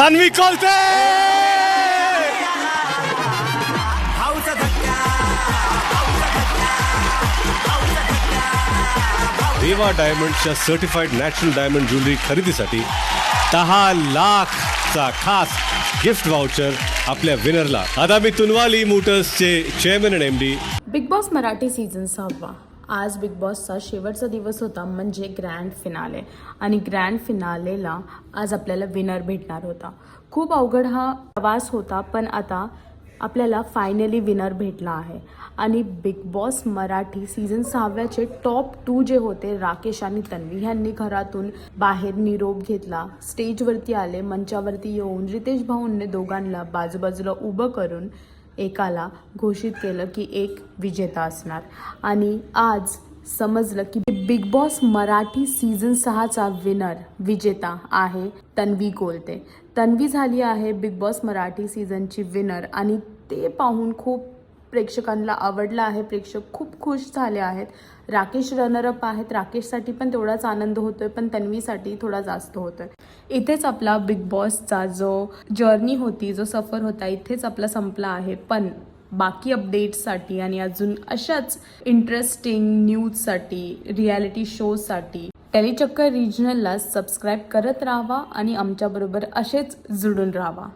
तन्वी कोलते. रेवा डायमंडच्या certified natural diamond jewellery खरेदीसाठी 10 लाखचा खास गिफ्ट वाउचर आपल्या विनरला. आता मी तुनवाली मोटर्सचे चेअरमन आणि MD. Bigg Boss Marathi season 6. आज बिग बॉसचा शेवटचा दिवस होता, म्हणजे ग्रँड फिनाले. आणि ग्रँड फिनालेला आज आपल्याला विनर भेटणार होता. खूप अवघड हा प्रवास होता, पण आता आपल्याला फायनली विनर भेटला आहे. आणि बिग बॉस मराठी सीझन 6चे टॉप 2 जे होते, राकेश आणि तन्वी, ह्यांनी घरातून बाहेर निरोप घेतला. स्टेजवरती आले. मंचावरती येऊन रितेश भाऊंनी दोघांना बाजूबाजूला उभं करून एकाला घोषित केलं की एक विजेता असणार. आणि आज समजलं की बिग बॉस मराठी सीझन 6चा विनर विजेता आहे तन्वी कोलते. तन्वी झाली आहे बिग बॉस मराठी सीझनची विनर. आणि ते पाहून खूप प्रेक्षकांना आवडलं आहे. प्रेक्षक खूप खुश झाले आहेत. राकेश रनरअप आहेत. राकेशसाठी पण तेवढाच आनंद होतोय, पण तन्वीसाठी थोडा जास्त होतोय. इथेच आपला बिग बॉसचा जो जर्नी होती, जो सफर होता, इथेच आपला संपला आहे. पण बाकी अपडेट्ससाठी आणि अजून अशाच इंटरेस्टिंग न्यूजसाठी, रियालिटी शोजसाठी टेलीचक्कर रिजनलला सबस्क्राईब करत राहावा आणि आमच्याबरोबर असेच जुळून राहावा.